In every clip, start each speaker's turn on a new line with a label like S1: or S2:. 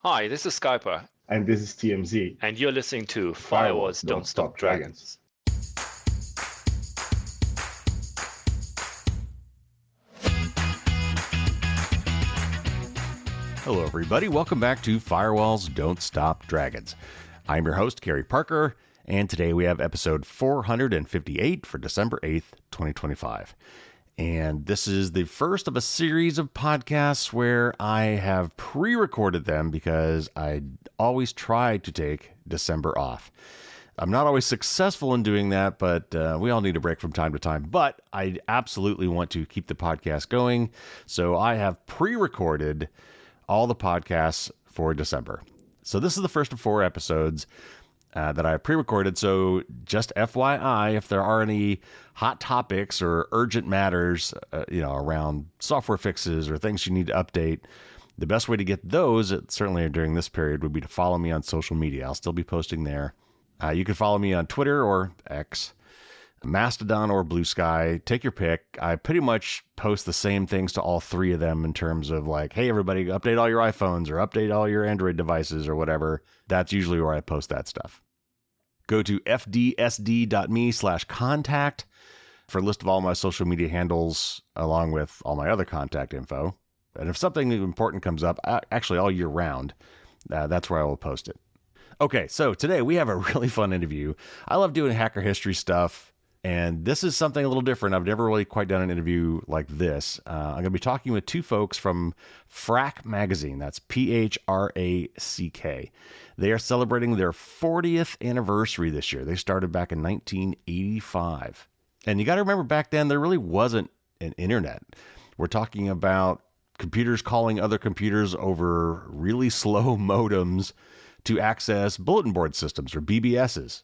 S1: Hi, this is Skyper,
S2: And this is TMZ.
S1: and you're listening to
S2: Firewalls
S1: Firewalls Don't Stop Dragons.
S3: Hello, everybody. Welcome back to Firewalls Don't Stop Dragons. I'm your host, Gary Parker, and today we have episode 458 for December 8th, 2025. And this is the first of a series of podcasts where I have pre-recorded them because I always try to take December off. I'm not always successful in doing that, but we all need a break from time to time. But I absolutely want to keep the podcast going, so I have pre-recorded all the podcasts for December. So this is the first of 4 episodes that I pre-recorded. So just FYI, if there are any hot topics or urgent matters, around software fixes or things you need to update, the best way to get those, certainly during this period, would be to follow me on social media. I'll still be posting there. You can follow me on Twitter or X, Mastodon or Blue Sky. Take your pick. I pretty much post the same things to all 3 of them in terms of like, hey, everybody, update all your iPhones or update all your Android devices or whatever. That's usually where I post that stuff. Go to fdsd.me/contact for a list of all my social media handles, along with all my other contact info. And if something important comes up, actually all year round, that's where I will post it. Okay, so today we have a really fun interview. I love doing hacker history stuff, and this is something a little different. I've never really quite done an interview like this. I'm going to be talking with 2 folks from Phrack Magazine. That's Phrack. They are celebrating their 40th anniversary this year. They started back in 1985. And you got to remember, back then, there really wasn't an internet. We're talking about computers calling other computers over really slow modems to access bulletin board systems or BBSs.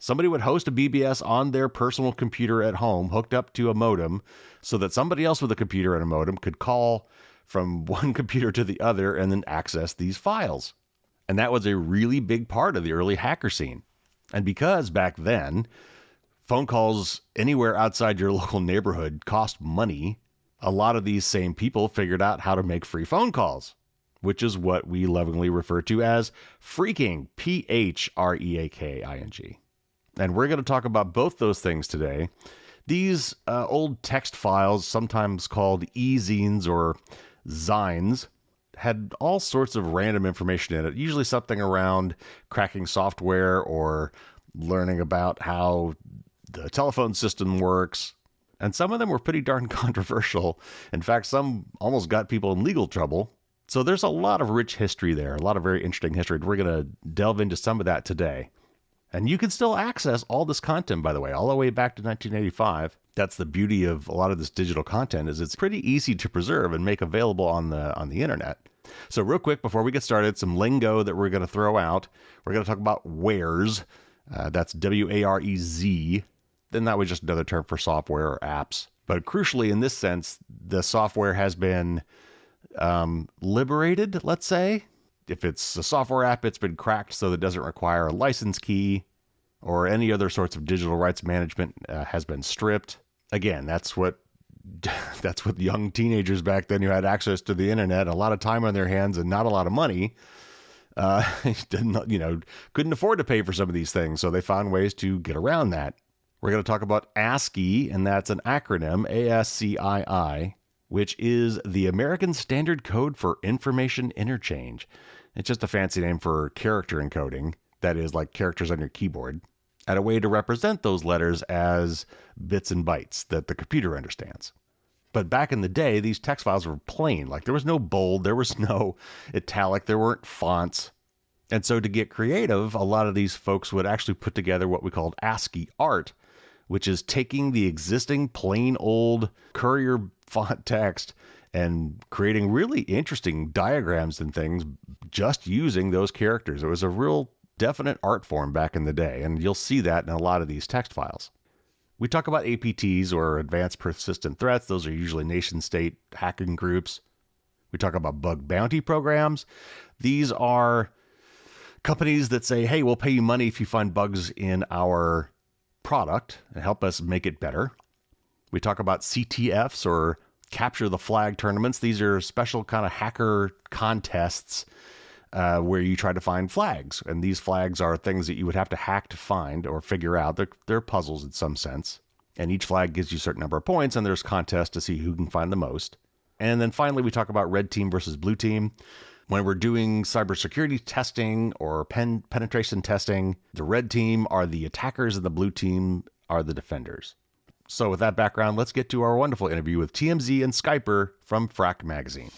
S3: Somebody would host a BBS on their personal computer at home, hooked up to a modem, so that somebody else with a computer and a modem could call from one computer to the other and then access these files. And that was a really big part of the early hacker scene. And because back then, phone calls anywhere outside your local neighborhood cost money, a lot of these same people figured out how to make free phone calls, which is what we lovingly refer to as phreaking, Phreaking. And we're going to talk about both those things today. These old text files, sometimes called zines or zines, had all sorts of random information in it, usually something around cracking software or learning about how the telephone system works. And some of them were pretty darn controversial. In fact, some almost got people in legal trouble. So there's a lot of rich history there, a lot of very interesting history. We're going to delve into some of that today. And you can still access all this content, by the way, all the way back to 1985. That's the beauty of a lot of this digital content, is it's pretty easy to preserve and make available on the internet. So real quick, before we get started, some lingo that we're going to throw out. We're going to talk about wares. That's WAREZ. Then that was just another term for software or apps. But crucially, in this sense, the software has been liberated, let's say. If it's a software app, it's been cracked so that it doesn't require a license key or any other sorts of digital rights management has been stripped. Again, that's what young teenagers back then who had access to the internet, a lot of time on their hands and not a lot of money, couldn't afford to pay for some of these things. So they found ways to get around that. We're going to talk about ASCII, and that's an acronym, ASCII, which is the American Standard Code for Information Interchange. It's just a fancy name for character encoding, that is, like characters on your keyboard, and a way to represent those letters as bits and bytes that the computer understands. But back in the day, these text files were plain. Like, there was no bold, there was no italic, there weren't fonts. And so to get creative, a lot of these folks would actually put together what we called ASCII art, which is taking the existing plain old Courier font text and creating really interesting diagrams and things just using those characters. It was a real definite art form back in the day, and you'll see that in a lot of these text files. We talk about APTs, or advanced persistent threats. Those are usually nation-state hacking groups. We talk about bug bounty programs. These are companies that say, hey, we'll pay you money if you find bugs in our product and help us make it better. We talk about CTFs, or capture the flag tournaments. These are special kind of hacker contests where you try to find flags. And these flags are things that you would have to hack to find or figure out. They're puzzles in some sense. And each flag gives you a certain number of points, and there's contests to see who can find the most. And then finally, we talk about red team versus blue team. When we're doing cybersecurity testing or penetration testing, the red team are the attackers and the blue team are the defenders. So with that background, let's get to our wonderful interview with TMZ and Skyper from Phrack Magazine.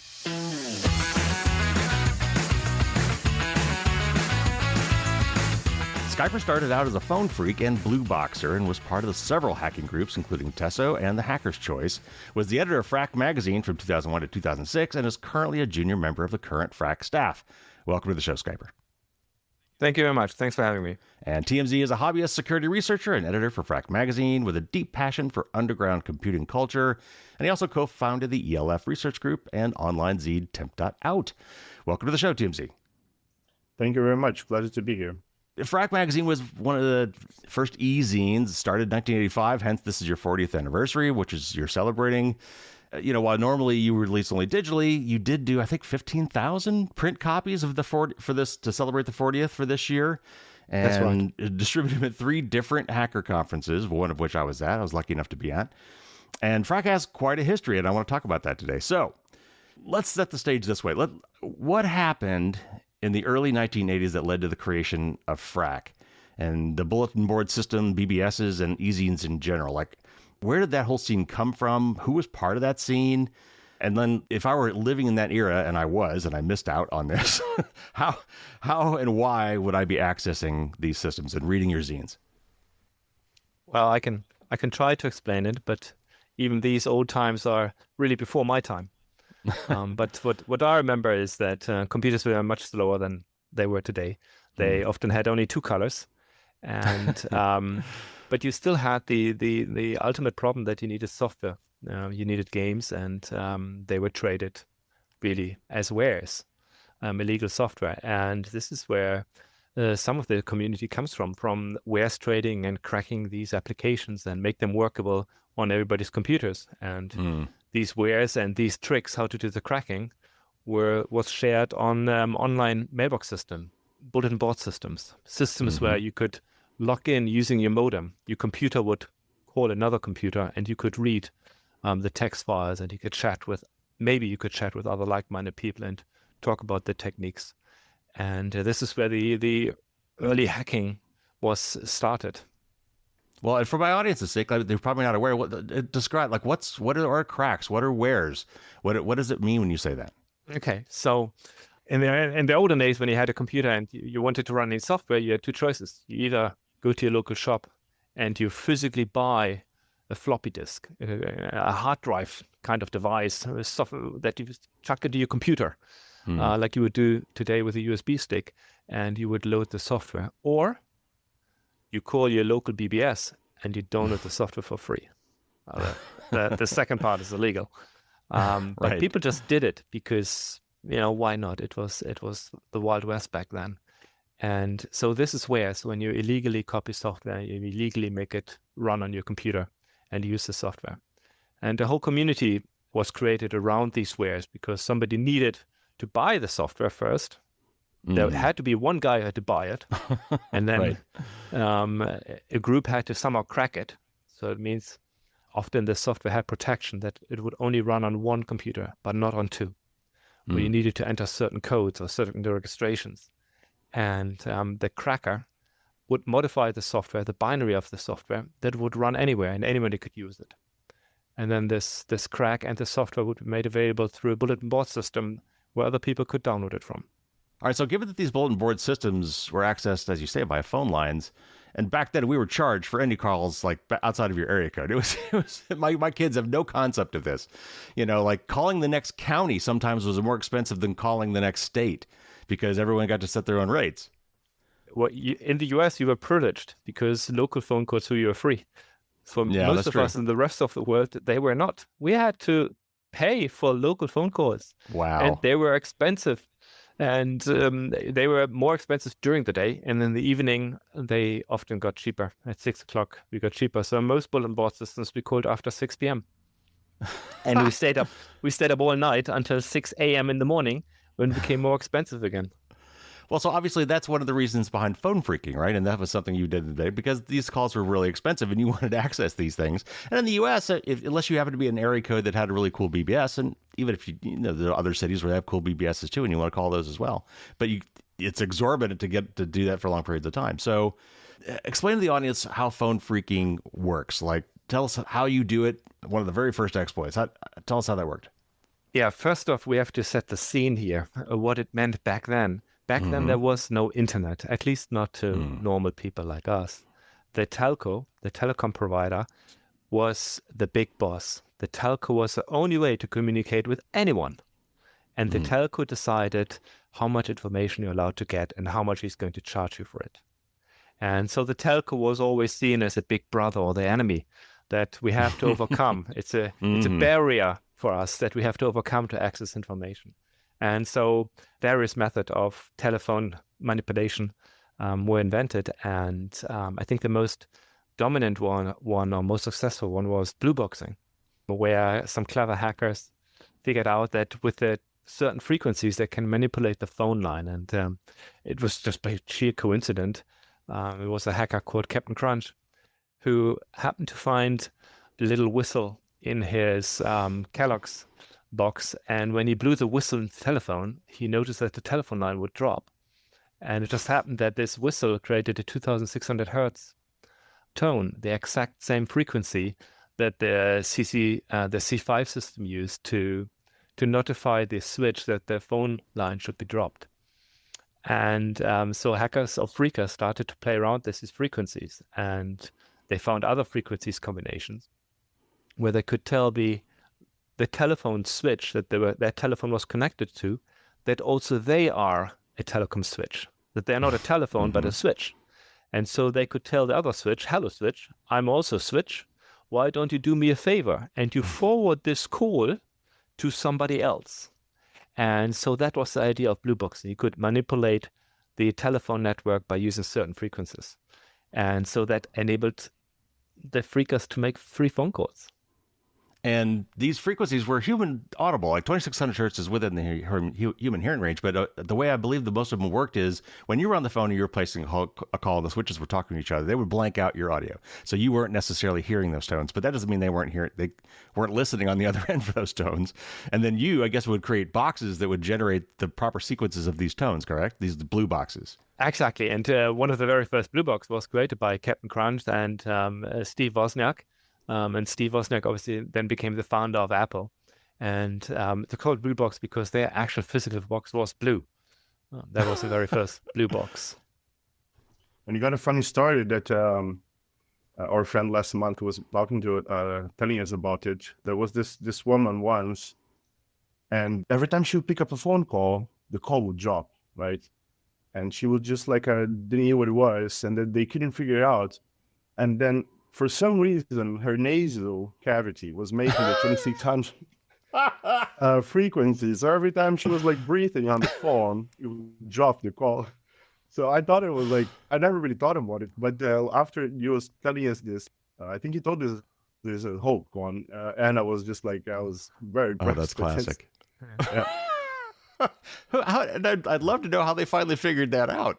S3: Skyper started out as a phone freak and blue boxer and was part of the several hacking groups, including Tesso and the Hacker's Choice, was the editor of Phrack Magazine from 2001 to 2006, and is currently a junior member of the current Phrack staff. Welcome to the show, Skyper.
S2: Thank you very much. Thanks for having me.
S3: And TMZ is a hobbyist security researcher and editor for Phrack Magazine with a deep passion for underground computing culture, and he also co-founded the ELF research group and online zine Temp.out. Welcome to the show, TMZ.
S4: Thank you very much. Pleasure to be here.
S3: Phrack Magazine was one of the first e-zines, started in 1985, hence this is your 40th anniversary, which is you're celebrating. While normally you release only digitally, you did do, I think, 15,000 print copies of the 40 for this to celebrate the 40th for this year. And
S4: that's right.
S3: Distributed them at 3 different hacker conferences, one of which I was at. I was lucky enough to be at. And Phrack has quite a history, and I want to talk about that today. So let's set the stage this way. What happened in the early 1980s that led to the creation of Phrack and the bulletin board system, BBSs, and e-zines in general? Like, where did that whole scene come from? Who was part of that scene? And then if I were living in that era, and I was, and I missed out on this, how and why would I be accessing these systems and reading your zines?
S2: Well, I can try to explain it, but even these old times are really before my time. But what I remember is that computers were much slower than they were today. They often had only 2 colors, and but you still had the ultimate problem that you needed software. You needed games, and they were traded really as wares, illegal software. And this is where some of the community comes from wares trading and cracking these applications and make them workable on everybody's computers. And these wares and these tricks, how to do the cracking, was shared on online mailbox system, bulletin board systems where you could log in using your modem. Your computer would call another computer, and you could read the text files, and you could chat with other like-minded people and talk about the techniques. And this is where the early hacking was started.
S3: Well, and for my audience's sake, they're probably not aware. Describe, what are cracks? What are wares? What does it mean when you say that?
S2: Okay, so in the olden days, when you had a computer and you wanted to run any software, you had 2 choices. You either go to your local shop and you physically buy a floppy disk, a hard drive kind of device, software that you chuck into your computer, like you would do today with a USB stick, and you would load the software. Or you call your local BBS and you download the software for free. The second part is illegal. But
S3: Right.
S2: people just did it because, why not? It was the Wild West back then. And so this is where, so when you illegally copy software, you illegally make it run on your computer and use the software. And the whole community was created around these wares because somebody needed to buy the software first. There had to be one guy who had to buy it. And then a group had to somehow crack it. So it means often the software had protection that it would only run on 1 computer, but not on 2. Where you needed to enter certain codes or certain registrations. And the cracker would modify the software, the binary of the software, that would run anywhere and anybody could use it. And then this crack and the software would be made available through a bulletin board system where other people could download it from.
S3: All right, so given that these bulletin board systems were accessed, as you say, via phone lines, and back then we were charged for any calls like outside of your area code. It was my kids have no concept of this. Like calling the next county sometimes was more expensive than calling the next state because everyone got to set their own rates.
S2: Well, in the US, you were privileged because local phone calls were free. For most of us in the rest of the world, they were not. We had to pay for local phone calls.
S3: Wow.
S2: And they were expensive. And they were more expensive during the day. And in the evening, they often got cheaper. At 6 o'clock, we got cheaper. So most bulletin board systems we called after 6 p.m. And we stayed up all night until 6 a.m. in the morning when it became more expensive again.
S3: Well, so obviously that's one of the reasons behind phone phreaking, right? And that was something you did today because these calls were really expensive and you wanted to access these things. And in the U.S., unless you happen to be an area code that had a really cool BBS, and even if there are other cities where they have cool BBSs too, and you want to call those as well, but it's exorbitant to get to do that for long periods of time. So explain to the audience how phone phreaking works. Like, tell us how you do it. One of the very first exploits. Tell us how that worked.
S2: Yeah, first off, we have to set the scene here, what it meant back then. Back then, there was no internet, at least not to normal people like us. The telco, the telecom provider, was the big boss. The telco was the only way to communicate with anyone. And the telco decided how much information you're allowed to get and how much he's going to charge you for it. And so the telco was always seen as a big brother or the enemy that we have to overcome. It's a barrier for us that we have to overcome to access information. And so various methods of telephone manipulation were invented. And I think the most dominant one or most successful one was blue boxing, where some clever hackers figured out that with the certain frequencies they can manipulate the phone line. And it was just by sheer coincidence. It was a hacker called Captain Crunch who happened to find a little whistle in his Kellogg's box, and when he blew the whistle in the telephone, he noticed that the telephone line would drop. And it just happened that this whistle created a 2,600 hertz tone, the exact same frequency that the C5 system used to notify the switch that the phone line should be dropped. And so hackers or phreakers started to play around with these frequencies, and they found other frequencies combinations where they could tell the telephone switch that their telephone was connected to, that also they are a telecom switch, that they're not a telephone, but a switch. And so they could tell the other switch, hello switch, I'm also a switch. Why don't you do me a favor? And you forward this call to somebody else. And so that was the idea of blue boxing. You could manipulate the telephone network by using certain frequencies. And so that enabled the phreakers to make free phone calls.
S3: And these frequencies were human audible, like 2600 hertz is within the human hearing range. But the way I believe the most of them worked is when you were on the phone and you were placing a call and the switches were talking to each other, they would blank out your audio. So you weren't necessarily hearing those tones, but that doesn't mean they weren't listening on the other end for those tones. And then you, I guess, would create boxes that would generate the proper sequences of these tones, correct? These blue boxes.
S2: Exactly. And one of the very first blue boxes was created by Captain Crunch and Steve Wozniak. And Steve Wozniak obviously then became the founder of Apple. And they're called blue box because their actual physical box was blue. That was the very first blue box.
S4: And you got a funny story that our friend last month was talking to, telling us about it. There was this woman once, and every time she would pick up a phone call, the call would drop, right? And she would just didn't know what it was, and then they couldn't figure it out. And then for some reason, her nasal cavity was making the 2600 frequency. So every time she was breathing on the phone, it would drop the call. So I thought it was I never really thought about it. But after you was telling us this, I think you told us there's a Hulk one. And I was just I was very impressed.
S3: Oh, that's classic.
S4: Yeah.
S3: I'd love to know how they finally figured that out.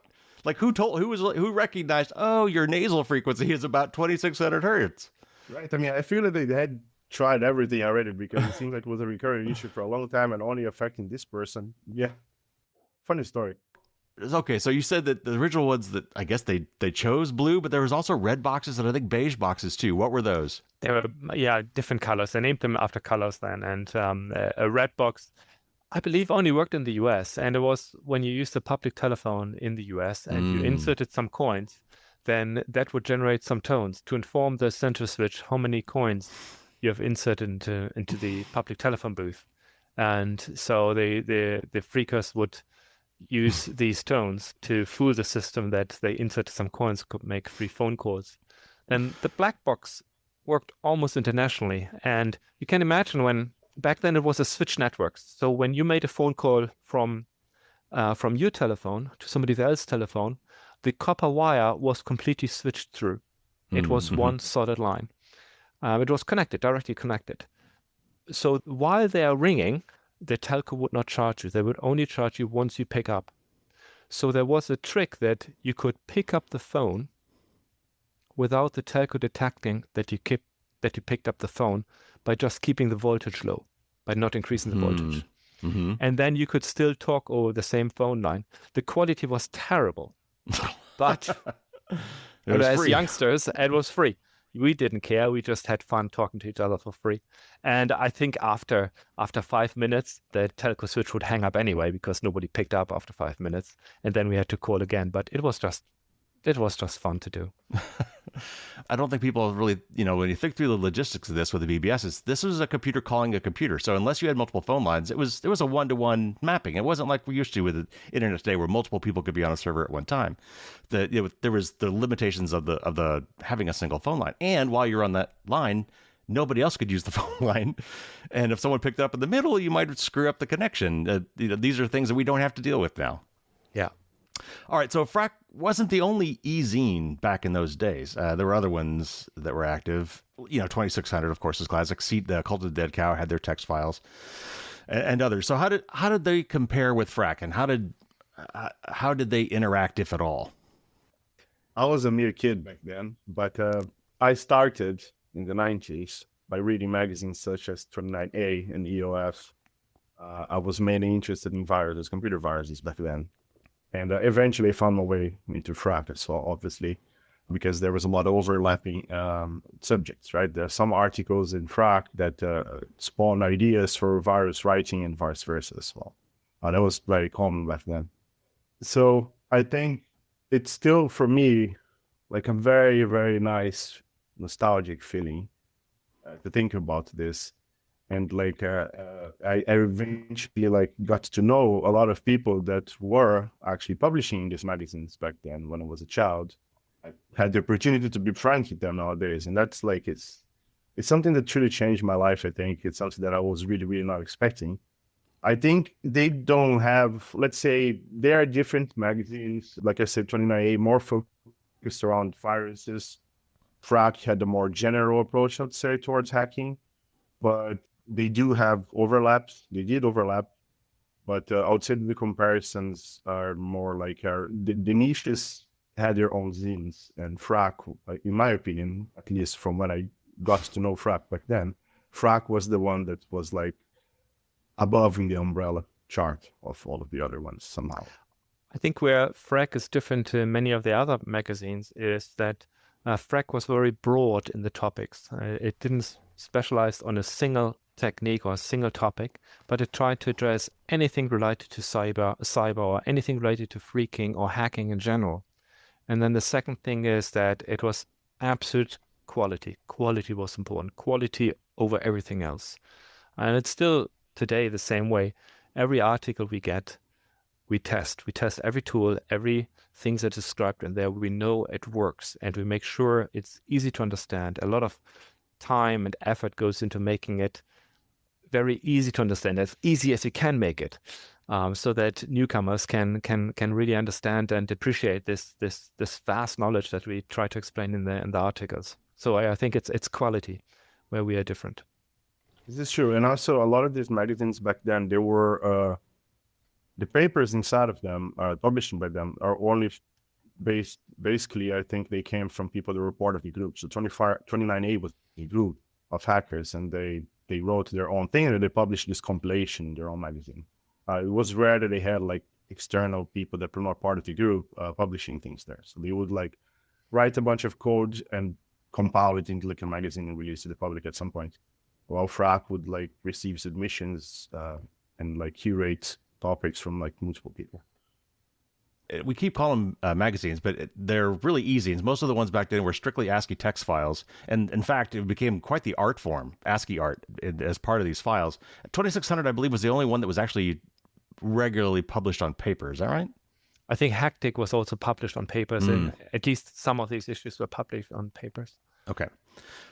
S3: Who recognized, oh, your nasal frequency is about 2600 hertz.
S4: Right. I mean, I feel that they had tried everything already because it seems like it was a recurring issue for a long time and only affecting this person. Yeah. Funny story.
S3: Okay, so you said that the original ones that I guess they chose blue, but there was also red boxes and I think beige boxes too. What were those?
S2: They were, different colors. They named them after colors then. And a red box, I believe, only worked in the US. And it was when you used a public telephone in the US and you inserted some coins, then that would generate some tones to inform the center switch how many coins you have inserted into the public telephone booth. And so the phreakers would use these tones to fool the system that they inserted some coins could make free phone calls. And the black box worked almost internationally. And you can imagine when back then it was a switch network. So when you made a phone call from your telephone to somebody else's telephone, the copper wire was completely switched through. It was one solid line. It was connected, directly connected. So while they are ringing, the telco would not charge you. They would only charge you once you pick up. So there was a trick that you could pick up the phone without the telco detecting that you picked up the phone by just keeping the voltage low, by not increasing the voltage.
S3: Mm-hmm.
S2: And then you could still talk over the same phone line. The quality was terrible, but as
S3: free.
S2: youngsters, it was free. We didn't care. We just had fun talking to each other for free. And I think after 5 minutes, the telco switch would hang up anyway because nobody picked up after 5 minutes. And then we had to call again. But it was just fun to do.
S3: I don't think people really, when you think through the logistics of this with the BBS, this was a computer calling a computer. So unless you had multiple phone lines, it was a one-to-one mapping. It wasn't like we used to with the internet today, where multiple people could be on a server at one time. There was the limitations of the having a single phone line, and while you're on that line, nobody else could use the phone line. And if someone picked it up in the middle, you might screw up the connection. These are things that we don't have to deal with now.
S2: Yeah.
S3: All right, so Phrack wasn't the only e-zine back in those days. There were other ones that were active. 2600, of course, is classic. The Cult of the Dead Cow had their text files, and others. So how did they compare with Phrack, and how did they interact, if at all?
S4: I was a mere kid back then, but I started in the 90s by reading magazines such as 29A and EOS. I was mainly interested in viruses, computer viruses back then. And eventually I found my way into Phrack as well, obviously, because there was a lot of overlapping subjects, right? There are some articles in Phrack that spawn ideas for virus writing and vice versa as well. That was very common back then. So I think it's still, for me, like a very, very nice nostalgic feeling to think about this. And like I eventually got to know a lot of people that were actually publishing these magazines back then when I was a child. I had the opportunity to be friends with them nowadays, and that's it's something that truly changed my life. I think it's something that I was really, really not expecting. I think they don't have, let's say, there are different magazines. Like I said, 29A more focused around viruses. Phrack had a more general approach, I'd say, towards hacking, but they do have overlaps. They did overlap, but I would say the comparisons are more like the niches had their own zines, and Phrack, in my opinion, at least from when I got to know Phrack back then, Phrack was the one that was above in the umbrella chart of all of the other ones somehow.
S2: I think where Phrack is different to many of the other magazines is that Phrack was very broad in the topics. It didn't specialize on a single technique or a single topic, but it tried to address anything related to cyber or anything related to phreaking or hacking in general. And then the second thing is that it was absolute quality. Quality was important. Quality over everything else. And it's still today the same way. Every article we get, we test. We test every tool, every things that is described in there. We know it works, and we make sure it's easy to understand. A lot of time and effort goes into making it very easy to understand, as easy as you can make it, so that newcomers can really understand and appreciate this vast knowledge that we try to explain in the articles. So I think it's quality where we are different.
S4: This is true, and also a lot of these magazines back then, there were the papers inside of them, published by them, are only basically, I think they came from people that were part of the group. So 29A was a group of hackers, and they wrote their own thing, and they published this compilation in their own magazine. It was rare that they had external people that were not part of the group publishing things there. So they would write a bunch of code and compile it into a magazine and release it to the public at some point. While Phrack would receive submissions and curate topics from multiple people.
S3: We keep calling them magazines, but they're really e-zines. Most of the ones back then were strictly ASCII text files. And in fact, it became quite the art form, ASCII art, as part of these files. 2600, I believe, was the only one that was actually regularly published on paper. Is that right?
S2: I think Hactic was also published on papers, and at least some of these issues were published on papers.
S3: Okay.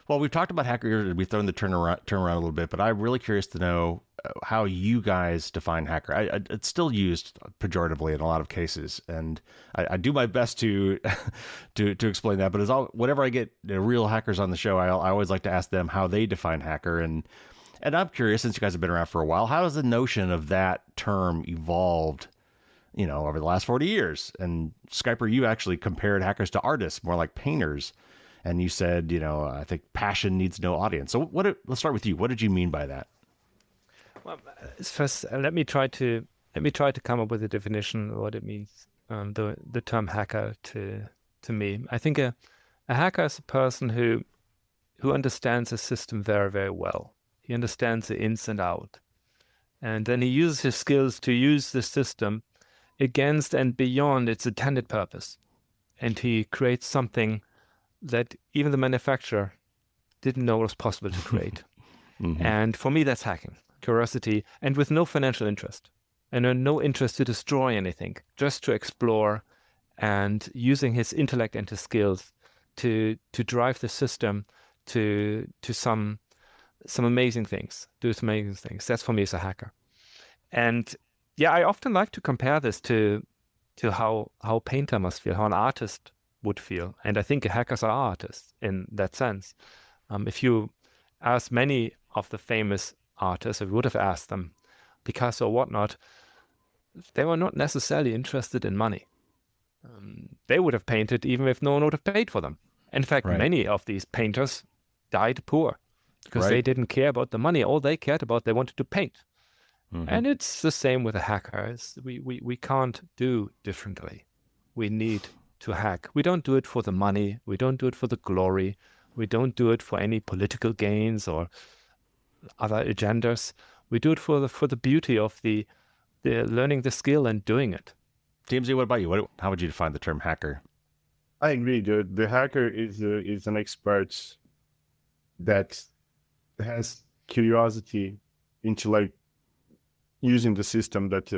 S3: Well, we've talked about hacker. We've thrown the term around a little bit, but I'm really curious to know how you guys define hacker. It's still used pejoratively in a lot of cases, and I do my best to explain that. But whenever I get real hackers on the show, I always like to ask them how they define hacker. And I'm curious, since you guys have been around for a while, how has the notion of that term evolved over the last 40 years. And Skyper, you actually compared hackers to artists, more like painters. And you said, I think passion needs no audience. So let's start with you. What did you mean by that?
S2: Well, first, let me try to come up with a definition of what it means. The term hacker to me, I think a hacker is a person who understands a system very, very well. He understands the ins and out, and then he uses his skills to use the system against and beyond its intended purpose, and he creates something that even the manufacturer didn't know was possible to create. Mm-hmm. And for me, that's hacking. Curiosity, and with no financial interest, and no interest to destroy anything, just to explore, and using his intellect and his skills to drive the system to some amazing things, do some amazing things. That's for me as a hacker. And yeah, I often like to compare this to how a painter must feel, how an artist would feel. And I think hackers are artists in that sense. If you ask many of the famous artists, if you would have asked them, Picasso or whatnot, they were not necessarily interested in money. They would have painted even if no one would have paid for them. In fact, many of these painters died poor because they didn't care about the money. All they cared about, they wanted to paint. Mm-hmm. And it's the same with the hackers. We can't do differently. We need to hack. We don't do it for the money. We don't do it for the glory. We don't do it for any political gains or other agendas. We do it for the beauty of the learning the skill and doing it.
S3: TMZ, what about you? How would you define the term hacker?
S4: I agree. The hacker is an expert that has curiosity into like using the system that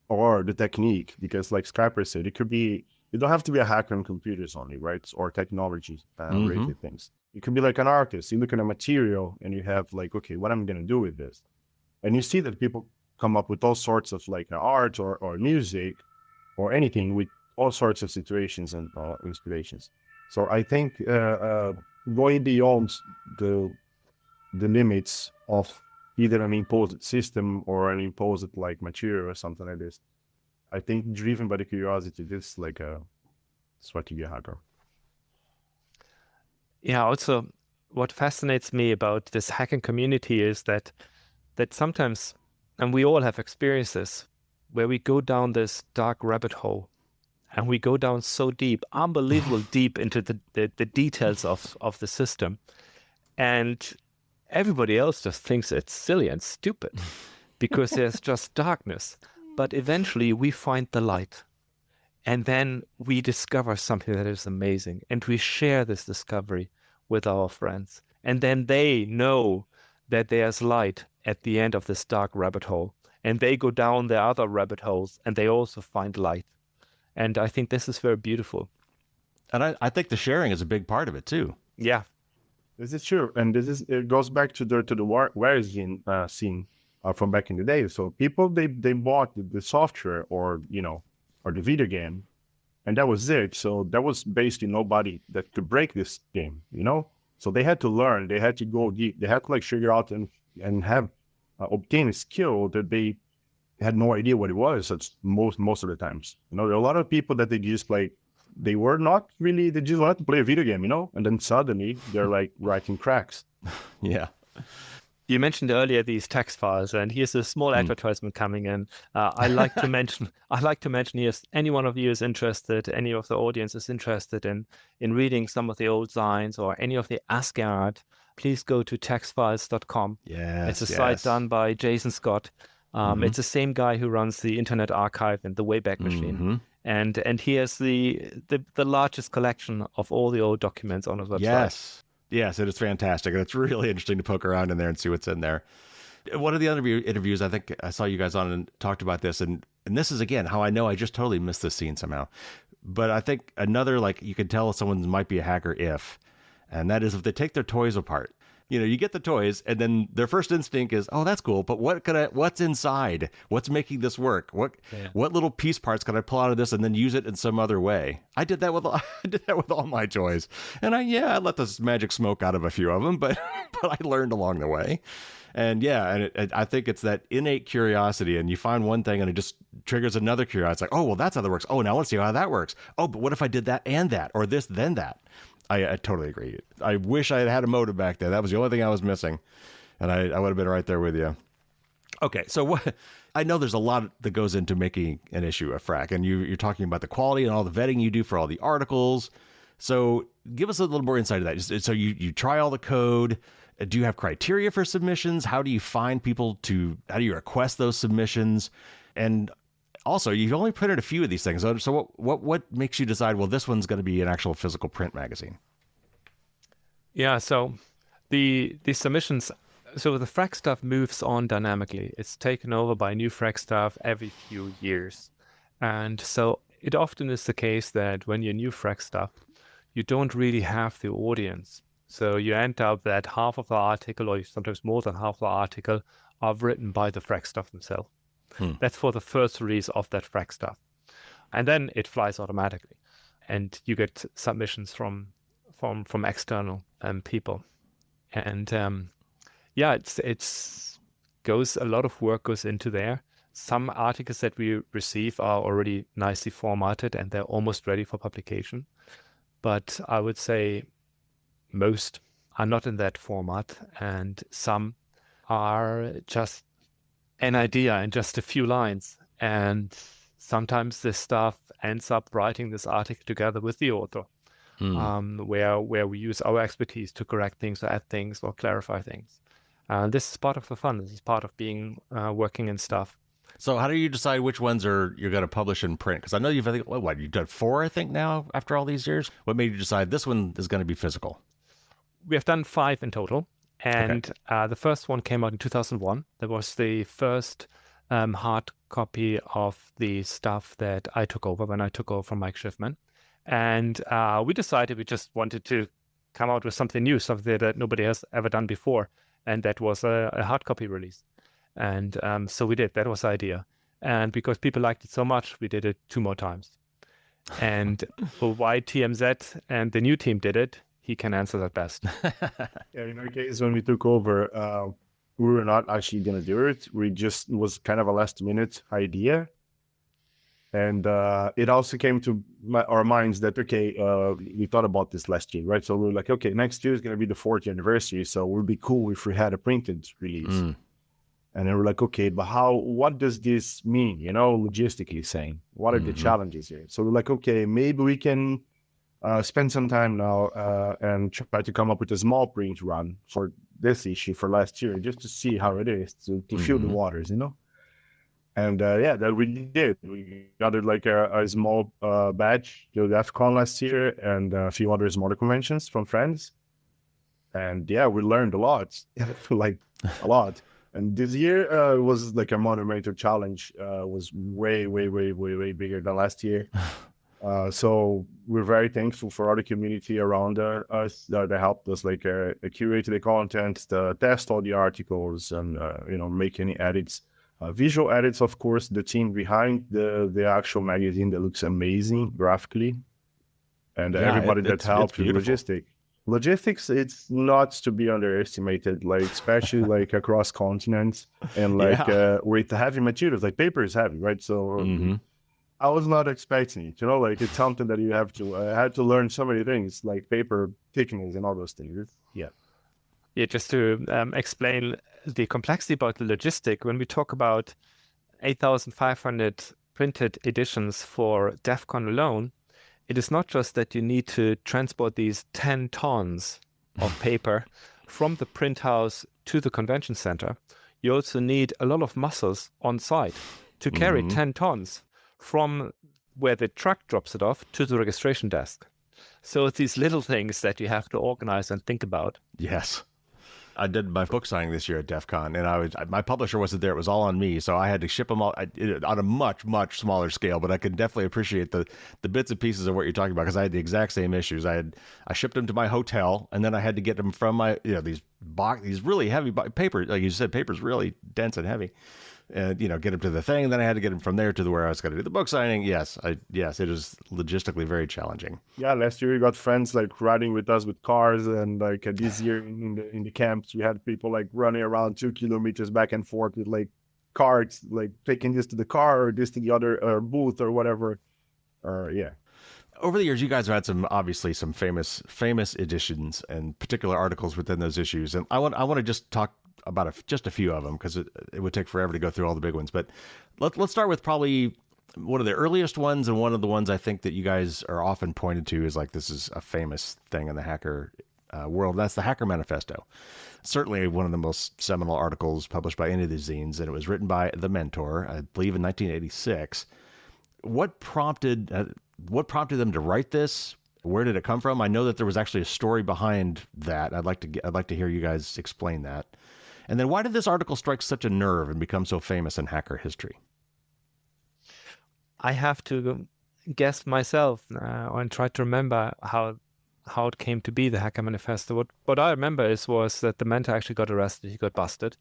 S4: or the technique, because like Skyper said, it could be, you don't have to be a hacker on computers only, right? Or technology related things. You could be like an artist. You look at a material and you have like, okay, what am I going to do with this? And you see that people come up with all sorts of like art or music or anything with all sorts of situations and inspirations. So I think going beyond the limits of either an imposed system or an imposed like material or something like this, I think driven by the curiosity, this is like it's what to be a hacker.
S2: Yeah, also what fascinates me about this hacking community is that sometimes, and we all have experiences, where we go down this dark rabbit hole and we go down so deep, unbelievable deep into the details of the system. And everybody else just thinks it's silly and stupid because there's just darkness. But eventually we find the light. And then we discover something that is amazing. And we share this discovery with our friends. And then they know that there's light at the end of this dark rabbit hole. And they go down the other rabbit holes and they also find light. And I think this is very beautiful.
S3: And I think the sharing is a big part of it too.
S2: Yeah.
S4: This is true. And it goes back to the warehousing scene from back in the day. So people, they bought the software or the video game, and that was it. So that was basically nobody that could break this game, So they had to learn, they had to go deep, they had to like figure out and have obtain a skill that they had no idea what it was. That's most of the times. There are a lot of people that they just like, they just wanted to play a video game, and then suddenly they're like writing cracks.
S3: Yeah.
S2: You mentioned earlier these text files, and here's a small advertisement coming in. I like to mention if any one of you is interested, any of the audience is interested in reading some of the old zines or any of the ASCII art, please go to textfiles.com.
S3: Yes,
S2: it's a site done by Jason Scott. It's the same guy who runs the Internet Archive and the Wayback Machine. And he has the largest collection of all the old documents on his website.
S3: Yes, it is fantastic. And it's really interesting to poke around in there and see what's in there. One of the other interviews, I think I saw you guys on and talked about this. And this is, again, how I know I just totally missed this scene somehow. But I think another, like, you can tell someone might be a hacker and that is if they take their toys apart. You get the toys, and then their first instinct is, "Oh, that's cool, but what's inside? What's making this work? What little piece parts can I pull out of this and then use it in some other way?" I did that with all my toys, and I let the magic smoke out of a few of them, but I learned along the way. And I think it's that innate curiosity, and you find one thing and it just triggers another curiosity. It's like, oh, well, that's how that works. Oh, now I want to see how that works. Oh, but what if I did that and that, or this, then that? I totally agree. I wish I had had a motive back then. That was the only thing I was missing. And I would have been right there with you. Okay, so what? I know there's a lot that goes into making an issue of Phrack, and you're talking about the quality and all the vetting you do for all the articles. So give us a little more insight to that. So you try all the code. Do you have criteria for submissions? How do you find people how do you request those submissions? And also, you've only printed a few of these things. So what makes you decide, well, this one's going to be an actual physical print magazine?
S2: Yeah, so the submissions, so the Phrack stuff moves on dynamically. It's taken over by new Phrack stuff every few years. And so it often is the case that when you're new Phrack stuff, you don't really have the audience. So you end up that half of the article, or sometimes more than half the article, are written by the Phrack stuff themselves. That's for the first release of that Phrack stuff. And then it flies automatically. And you get submissions from external people. And it's goes, a lot of work goes into there. Some articles that we receive are already nicely formatted and they're almost ready for publication. But I would say most are not in that format, and some are just an idea and just a few lines. And sometimes this stuff ends up writing this article together with the author, where we use our expertise to correct things or add things or clarify things. And this is part of the fun. This is part of being working in stuff.
S3: So how do you decide which ones you're going to publish in print? Because I know you've done 4, I think, now after all these years. What made you decide this one is going to be physical?
S2: We have done 5 in total. And the first one came out in 2001. That was the first hard copy of the stuff that I took over when I took over from Mike Schiffman. And we decided we just wanted to come out with something new, something that nobody has ever done before. And that was a hard copy release. And so we did. That was the idea. And because people liked it so much, we did it 2 more times. And why TMZ and the new team did it, he can answer that best.
S4: Yeah, in our case, when we took over, we were not actually going to do it. It was kind of a last minute idea. And it also came to our minds that, we thought about this last year, right? So we were like, okay, next year is going to be the 4th anniversary. So it would be cool if we had a printed release. And then we're like, okay, but what does this mean? Logistically saying, what are the challenges here? So we're like, okay, maybe we can spend some time now and try to come up with a small print run for this issue for last year, just to see how it is to feel the waters, And that we did. We gathered like a small batch to DEF CON last year and a few other smaller conventions from friends. And we learned a lot, like a lot. And this year was like a monumental challenge. Was way, way, way, way, way bigger than last year. So we're very thankful for all the community around us that helped us like curate the content, test all the articles, and make any edits. Visual edits, of course, the team behind the actual magazine that looks amazing graphically, and everybody that helped with logistics. It's not to be underestimated, like especially like across continents and like with heavy materials, like paper is heavy, right? So I was not expecting it, like it's something that you have to I had to learn so many things, like paper thickness and all those things.
S2: Yeah, just to explain the complexity about the logistic, when we talk about 8,500 printed editions for DEF CON alone, it is not just that you need to transport these 10 tons of paper from the print house to the convention center. You also need a lot of muscles on site to carry 10 tons from where the truck drops it off to the registration desk. So it's these little things that you have to organize and think about.
S3: Yes. I did my book signing this year at DEF CON, and my publisher wasn't there. It was all on me, so I had to ship them all on a much, much smaller scale. But I can definitely appreciate the bits and pieces of what you're talking about, because I had the exact same issues. I shipped them to my hotel, and then I had to get them from my these really heavy paper. Like you said, paper's really dense and heavy. and get him to the thing. Then I had to get him from there to where I was going to do the book signing. Yes, it is logistically very challenging.
S4: Yeah, last year we got friends like riding with us with cars, and like this year in the camps we had people like running around 2 kilometers back and forth with like carts, like taking this to the car or this to the other booth or whatever. Yeah.
S3: Over the years, you guys have had obviously some famous editions and particular articles within those issues, and I want to just talk about just a few of them because it would take forever to go through all the big ones. But let's start with probably one of the earliest ones, and one of the ones I think that you guys are often pointed to as like this is a famous thing in the hacker world. That's the Hacker Manifesto. Certainly one of the most seminal articles published by any of the zines, and it was written by the mentor, I believe, in 1986. What prompted them to write this? Where did it come from? I know that there was actually a story behind that. I'd like to hear you guys explain that. And then why did this article strike such a nerve and become so famous in hacker history?
S2: I have to guess myself and try to remember how it came to be, the Hacker Manifesto. What I remember was that the mentor actually got arrested. He got busted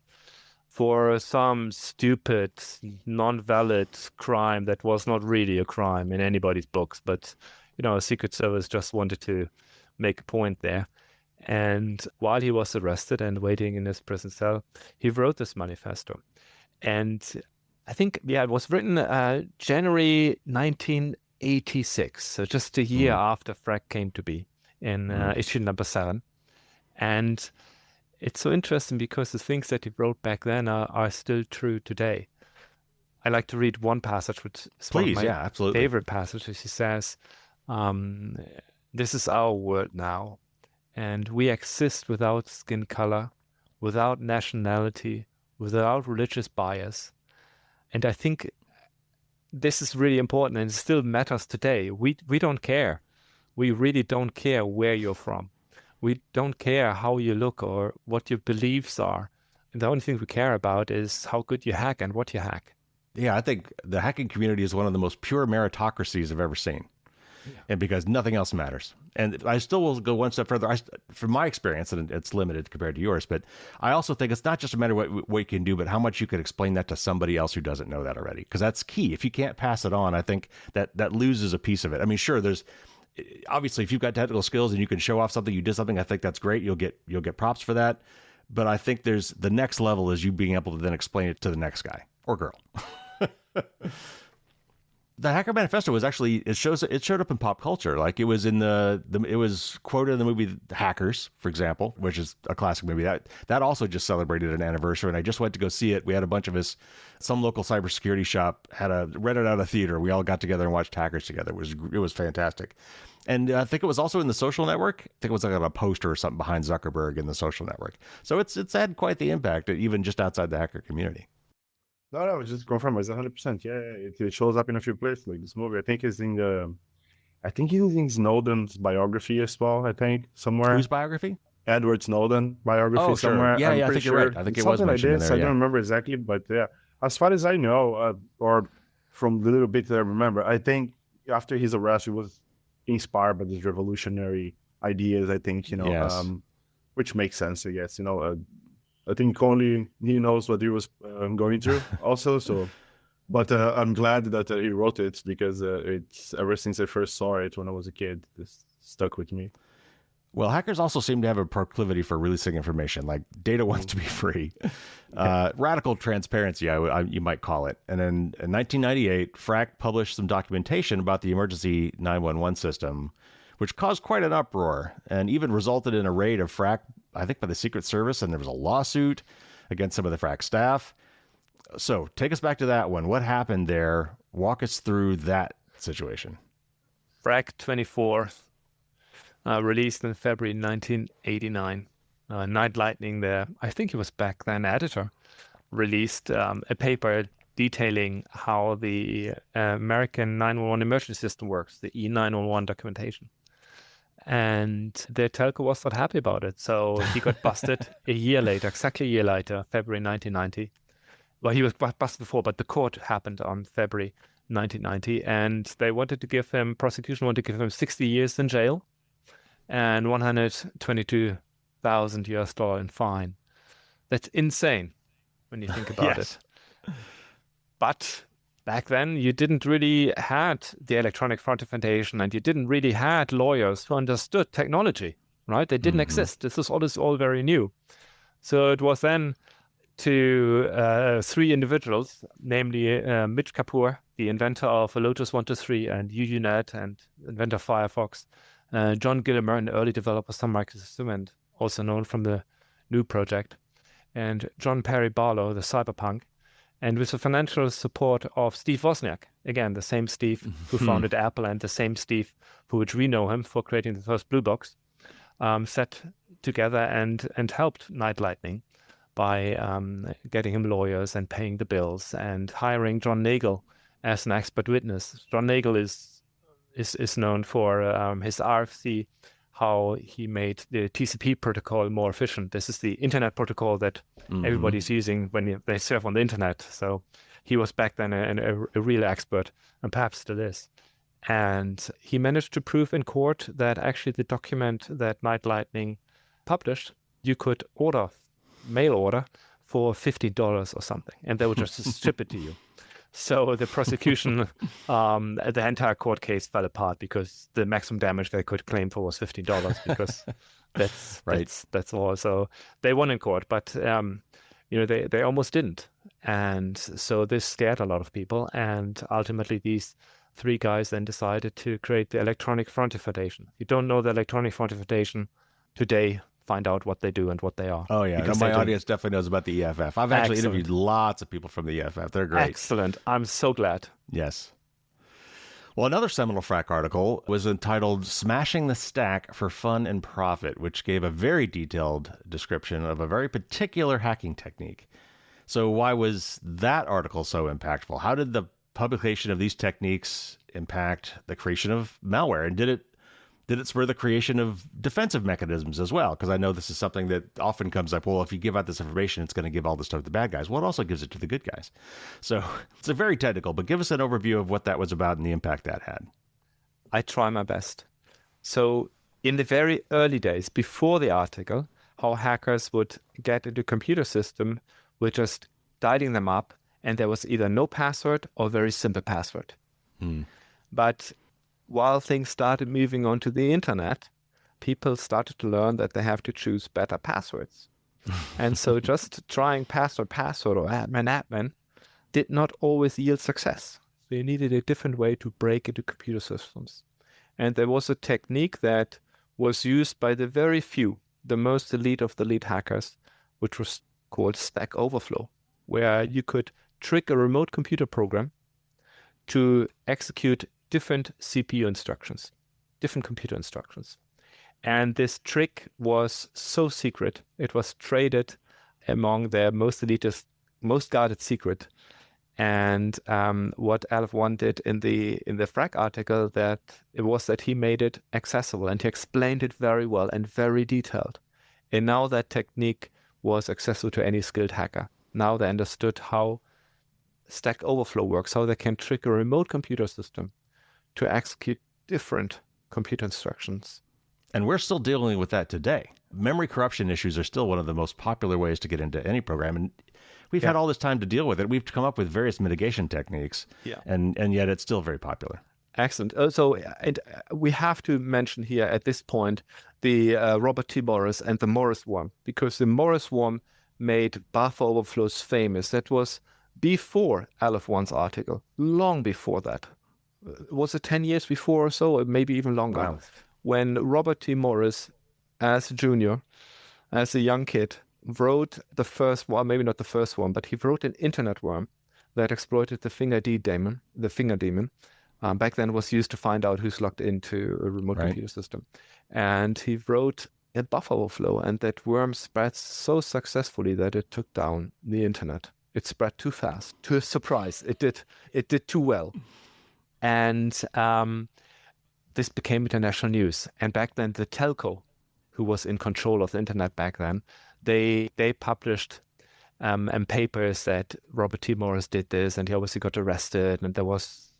S2: for some stupid, non-valid crime that was not really a crime in anybody's books, but Secret Service just wanted to make a point there. And while he was arrested and waiting in his prison cell, he wrote this manifesto. And I think, it was written January 1986, so just a year after Phrack came to be in issue number 7. And it's so interesting because the things that he wrote back then are still true today. I like to read one passage, which is one of my favorite passages. He says, this is our world now, and we exist without skin color, without nationality, without religious bias. And I think this is really important, and it still matters today. We don't care. We really don't care where you're from. We don't care how you look or what your beliefs are. And the only thing we care about is how good you hack and what you hack.
S3: Yeah, I think the hacking community is one of the most pure meritocracies I've ever seen. Yeah. And because nothing else matters. And I still will go one step further. From my experience, and it's limited compared to yours, but I also think it's not just a matter of what you can do, but how much you could explain that to somebody else who doesn't know that already. Because that's key. If you can't pass it on, I think that loses a piece of it. I mean, sure, obviously, if you've got technical skills and you can show off something, you did something, I think that's great. You'll get props for that. But I think there's the next level is you being able to then explain it to the next guy or girl. The Hacker Manifesto was actually, it showed up in pop culture. Like it was in it was quoted in the movie Hackers, for example, which is a classic movie. That also just celebrated an anniversary, and I just went to go see it. We had a bunch of us, some local cybersecurity shop rented out a theater. We all got together and watched Hackers together. It was fantastic. And I think it was also in the Social Network. I think it was like on a poster or something behind Zuckerberg in the Social Network. So it's had quite the impact, even just outside the hacker community.
S4: No, it's just confirmed. It's 100%. Yeah, it shows up in a few places. Like this movie, I think is in Snowden's biography as well. I think somewhere.
S3: Whose biography?
S4: Edward Snowden biography somewhere.
S3: Yeah, I think you're right. I think it was mentioned in there.
S4: I don't remember exactly, but yeah, as far as I know, or from the little bit that I remember, I think after his arrest, he was inspired by these revolutionary ideas. I think
S3: yes.
S4: Which makes sense, I guess. I think only he knows what he was going through also. So, but I'm glad that he wrote it because it's ever since I first saw it when I was a kid, this stuck with me.
S3: Well, hackers also seem to have a proclivity for releasing information. Like data wants to be free. Radical transparency, you might call it. And in 1998, Phrack published some documentation about the emergency 911 system, which caused quite an uproar and even resulted in a raid of Phrack, I think by the Secret Service, and there was a lawsuit against some of the Phrack staff. So take us back to that one. What happened there? Walk us through that situation.
S2: Phrack 24, released in February 1989. Night Lightning, I think he was back then editor, released a paper detailing how the American 911 emergency system works, the E911 documentation. And the telco was not happy about it. So he got busted exactly a year later, February 1990. Well, he was busted before, but the court happened on February 1990. And they prosecution wanted to give him 60 years in jail and $122,000 in fine. That's insane when you think about it. But back then, you didn't really had the electronic frontier foundation, and you didn't really had lawyers who understood technology, right? They didn't exist. This is all very new. So it was then to three individuals, namely Mitch Kapoor, the inventor of Lotus 123 and UUNet and inventor of Firefox, John Gillimer, an early developer of Sun Microsystem and also known from the GNU project, and John Perry Barlow, the cyberpunk, and with the financial support of Steve Wozniak, again, the same Steve who founded Apple and the same Steve for which we know him for creating the first Blue Box, sat together and helped Night Lightning by getting him lawyers and paying the bills and hiring John Nagel as an expert witness. John Nagel is known for his RFC, how he made the TCP protocol more efficient. This is the internet protocol that everybody's using when they surf on the internet. So he was back then a real expert, and perhaps still is. And he managed to prove in court that actually the document that Night Lightning published, you could mail order for $50 or something, and they would just ship it to you. So the prosecution, the entire court case fell apart because the maximum damage they could claim for was $15 because that's all. So they won in court, but they almost didn't, and so this scared a lot of people. And ultimately, these three guys then decided to create the Electronic Frontier Foundation. If you don't know the Electronic Frontier Foundation today, find out what they do and what they are.
S3: Oh, yeah. No, my audience definitely knows about the EFF. I've actually interviewed lots of people from the EFF. They're great.
S2: Excellent. I'm so glad.
S3: Yes. Well, another seminal Phrack article was entitled Smashing the Stack for Fun and Profit, which gave a very detailed description of a very particular hacking technique. So why was that article so impactful? How did the publication of these techniques impact the creation of malware? And did it spur the creation of defensive mechanisms as well? Because I know this is something that often comes up. Well, if you give out this information, it's going to give all this stuff to the bad guys. Well, it also gives it to the good guys. So it's a very technical, but give us an overview of what that was about and the impact that had.
S2: I try my best. So in the very early days, before the article, how hackers would get into computer system with just dialing them up, and there was either no password or very simple password. But while things started moving onto the internet, people started to learn that they have to choose better passwords. And so just trying password or admin did not always yield success. So you needed a different way to break into computer systems. And there was a technique that was used by the very few, the most elite of the elite hackers, which was called Stack Overflow, where you could trick a remote computer program to execute different CPU instructions, different computer instructions. And this trick was so secret, it was traded among their most elitist, most guarded secret. And what Aleph1 did in the Phrack article, that he made it accessible, and he explained it very well and very detailed. And now that technique was accessible to any skilled hacker. Now they understood how Stack Overflow works, how they can trick a remote computer system to execute different computer instructions.
S3: And we're still dealing with that today. Memory corruption issues are still one of the most popular ways to get into any program. And we've had all this time to deal with it. We've come up with various mitigation techniques, and yet it's still very popular.
S2: Excellent. We have to mention here at this point the Robert T. Morris and the Morris worm, because the Morris worm made buffer overflows famous. That was before Aleph1's article, long before that. Was it 10 years before or so, or maybe even longer?
S3: Wow.
S2: When Robert T. Morris, as a junior, as a young kid, wrote the first one, maybe not the first one, but he wrote an internet worm that exploited the finger demon. Back then was used to find out who's logged into a remote computer system. And he wrote a buffer overflow, and that worm spread so successfully that it took down the internet. It spread too fast. To his surprise, it did too well. And this became international news. And back then, the telco, who was in control of the internet back then, they published papers that Robert T. Morris did this, and he obviously got arrested, and there was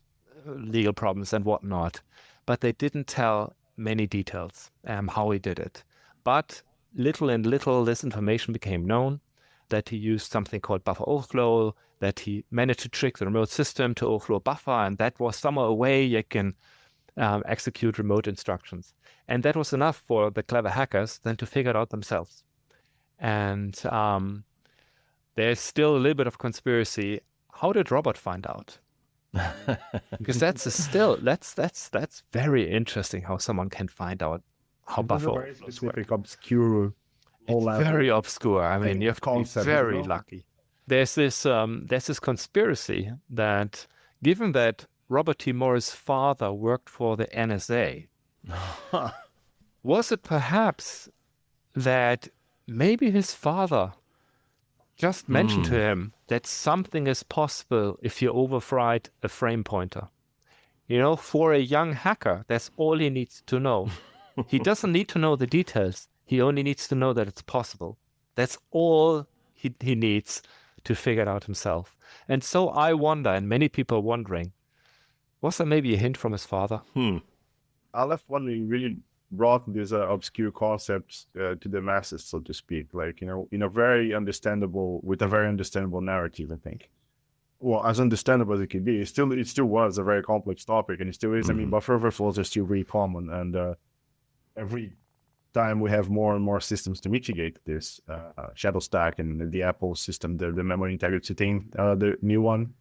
S2: legal problems and whatnot. But they didn't tell many details how he did it. But little and little, this information became known, that he used something called buffer overflow, that he managed to trick the remote system to overflow buffer, and that was somehow a way you can execute remote instructions. And that was enough for the clever hackers then to figure it out themselves. And there's still a little bit of conspiracy. How did Robert find out? Because that's very interesting how someone can find out how buffer
S4: very
S2: overflows
S4: specific,
S2: work.
S4: obscure.
S2: Very obscure. I mean, you have to be
S4: concept,
S2: very
S4: you know?
S2: lucky. There's this conspiracy that given that Robert T. Moore's father worked for the NSA, was it perhaps that maybe his father just mentioned to him that something is possible if you override a frame pointer? You know, for a young hacker, that's all he needs to know. He doesn't need to know the details. He only needs to know that it's possible. That's all he needs to figure it out himself. And so I wonder, and many people are wondering, was there maybe a hint from his father?
S4: I left wondering, really brought these obscure concepts to the masses, so to speak, like, you know, in a very understandable, with a very understandable narrative, I think. Well, as understandable as it could be, it still was a very complex topic, and it still is. I mean, buffer overflows are still really common, and every time we have more and more systems to mitigate this, shadow stack and the Apple system, the memory integrity thing, the new one.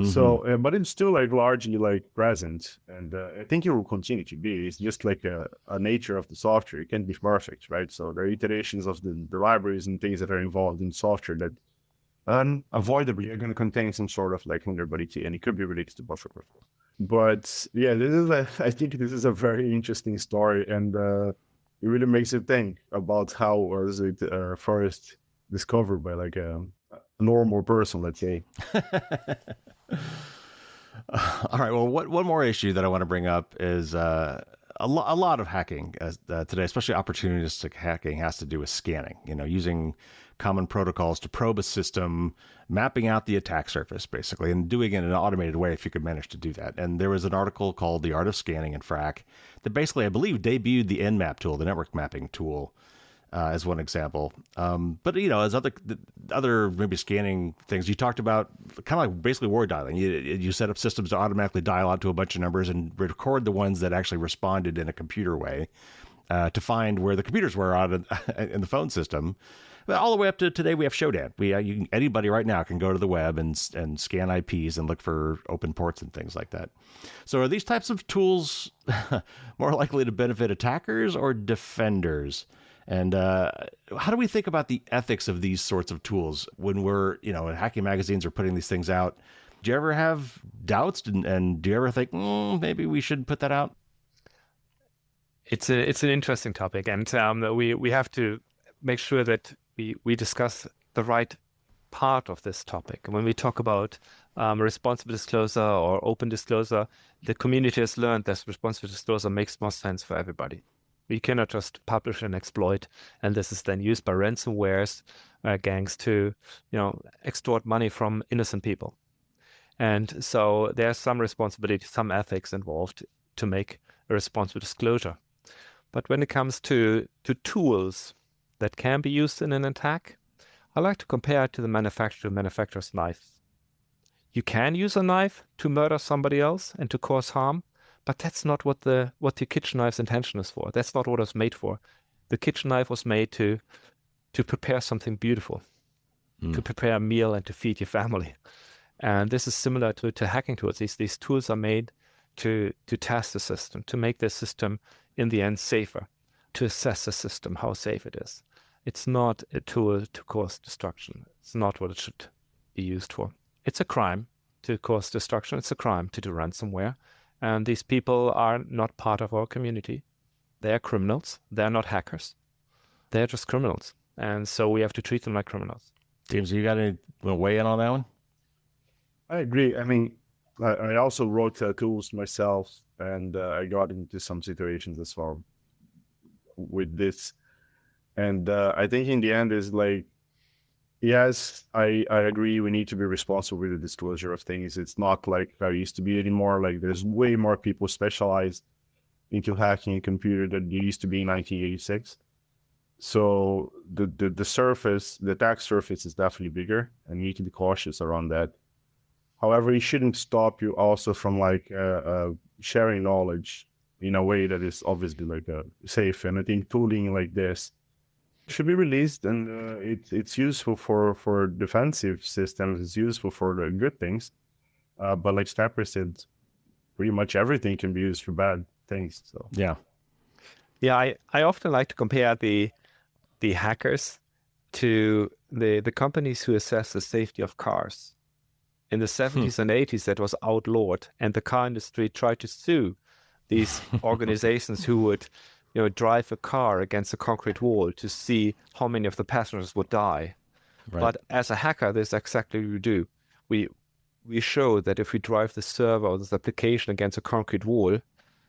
S4: So, but it's still like largely like present, and I think it will continue to be. It's just like a nature of the software. It can't be perfect, right? So there are iterations of the libraries and things that are involved in software that unavoidably are going to contain some sort of like vulnerability, and it could be related to buffer overflow. But yeah, I think this is a very interesting story, and it really makes you think about how was it first discovered by like a normal person, let's say.
S3: All right. Well, one more issue that I want to bring up is a lot of hacking today, especially opportunistic hacking, has to do with scanning. You know, using common protocols to probe a system, mapping out the attack surface, basically, and doing it in an automated way if you could manage to do that. And there was an article called "The Art of Scanning" in Phrack that basically, I believe, debuted the Nmap tool, the network mapping tool, as one example. But, you know, as other maybe scanning things, you talked about kind of like basically word dialing. You set up systems to automatically dial out to a bunch of numbers and record the ones that actually responded in a computer way to find where the computers were out in the phone system. But all the way up to today, we have Shodan. Anybody right now can go to the web and scan IPs and look for open ports and things like that. So are these types of tools more likely to benefit attackers or defenders? And how do we think about the ethics of these sorts of tools when we're, you know, hacking magazines are putting these things out? Do you ever have doubts, and do you ever think maybe we should put that out?
S2: It's an interesting topic, and we have to make sure that we discuss the right part of this topic. And when we talk about responsible disclosure or open disclosure, the community has learned that responsible disclosure makes more sense for everybody. We cannot just publish an exploit, and this is then used by ransomwares gangs to, you know, extort money from innocent people. And so there's some responsibility, some ethics involved to make a responsible disclosure. But when it comes to tools that can be used in an attack, I like to compare it to the manufacturer's knife. You can use a knife to murder somebody else and to cause harm, but that's not what the kitchen knife's intention is for. That's not what it was made for. The kitchen knife was made to prepare something beautiful, to prepare a meal and to feed your family. And this is similar to hacking tools. These tools are made to test the system, to make the system in the end safer, to assess the system, how safe it is. It's not a tool to cause destruction. It's not what it should be used for. It's a crime to cause destruction. It's a crime to do ransomware. And these people are not part of our community. They are criminals. They're not hackers. They're just criminals. And so we have to treat them like criminals.
S3: James, you got any weigh in on that one?
S4: I agree. I mean, I also wrote tools myself, and I got into some situations as well with this. And I think in the end is like, yes, I agree. We need to be responsible with the disclosure of things. It's not like how it used to be anymore. Like there's way more people specialized into hacking a computer than it used to be in 1986. So the surface, the attack surface is definitely bigger, and you need to be cautious around that. However, it shouldn't stop you also from like sharing knowledge in a way that is obviously like safe. And I think tooling like this should be released, and it's useful for defensive systems. It's useful for the good things. But like Snapper said, pretty much everything can be used for bad things. So
S3: Yeah.
S2: Yeah, I often like to compare the hackers to the companies who assess the safety of cars. In the 70s and 80s, that was outlawed, and the car industry tried to sue these organizations who would, drive a car against a concrete wall to see how many of the passengers would die.
S3: Right.
S2: But as a hacker, this is exactly what we do. We show that if we drive the server or this application against a concrete wall,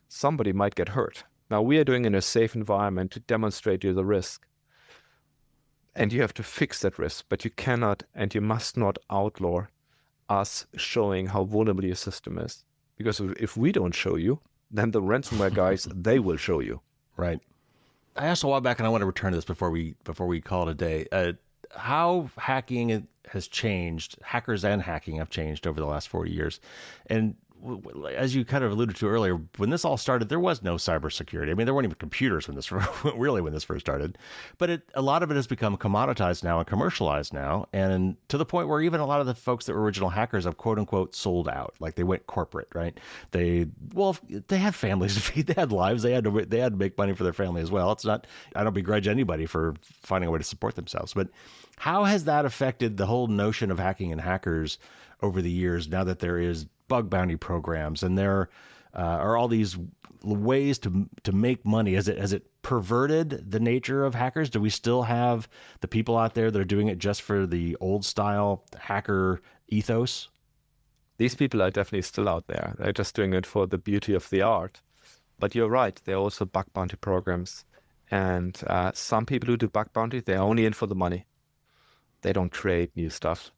S2: somebody might get hurt. Now, we are doing it in a safe environment to demonstrate you the risk. And you have to fix that risk, but you cannot and you must not outlaw us showing how vulnerable your system is. Because if we don't show you, then the ransomware guys, they will show you.
S3: Right. I asked a while back, and I want to return to this before we call it a day. How hacking has changed, hackers and hacking have changed over the last 40 years. And as you kind of alluded to earlier, when this all started, there was no cybersecurity. I mean, there weren't even computers when this first started. But a lot of it has become commoditized now and commercialized now, and to the point where even a lot of the folks that were original hackers have quote unquote sold out, like they went corporate, right? They had families to feed, they had lives, they had to make money for their family as well. It's not, I don't begrudge anybody for finding a way to support themselves, but how has that affected the whole notion of hacking and hackers over the years, now that there is bug bounty programs and there are all these ways to make money? Has it perverted the nature of hackers? Do we still have the people out there that are doing it just for the old style hacker ethos?
S2: These people are definitely still out there. They're just doing it for the beauty of the art. But you're right, there are also bug bounty programs. And some people who do bug bounty, they're only in for the money. They don't create new stuff.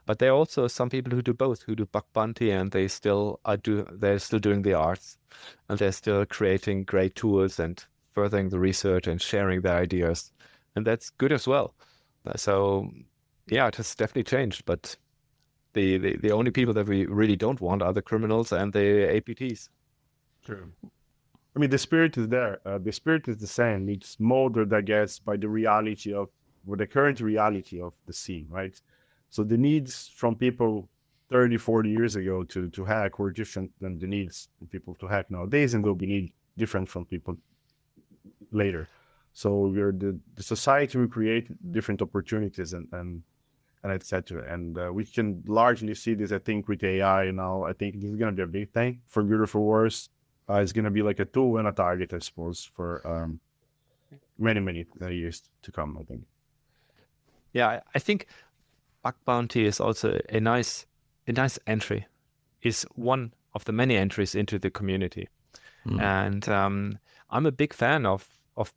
S2: But there are also some people who do both, who do bug bounty, and they're still doing the arts, and they're still creating great tools and furthering the research and sharing their ideas, and that's good as well. So, yeah, it has definitely changed. But the only people that we really don't want are the criminals and the APTs.
S4: true. I mean, the spirit is there. The spirit is the same. It's molded, I guess, by the current reality of the scene, right? So the needs from people 30, 40 years ago to hack were different than the needs from people to hack nowadays, and will be different from people later. So we're the society will create different opportunities and etc. And we can largely see this, I think, with AI now. I think this is going to be a big thing, for good or for worse. It's going to be like a tool and a target, I suppose, for many, many years to come, I think.
S2: Yeah, I think bug bounty is also a nice entry. Is one of the many entries into the community. And I'm a big fan of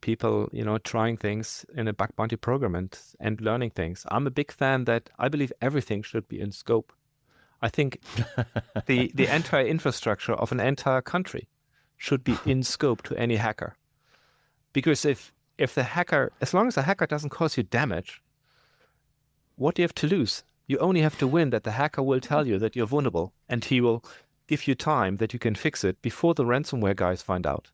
S2: people, trying things in a bug bounty program and learning things. I'm a big fan that I believe everything should be in scope. I think the entire infrastructure of an entire country should be in scope to any hacker. Because if the hacker, as long as the hacker doesn't cause you damage, what do you have to lose? You only have to win that the hacker will tell you that you're vulnerable, and he will give you time that you can fix it before the ransomware guys find out.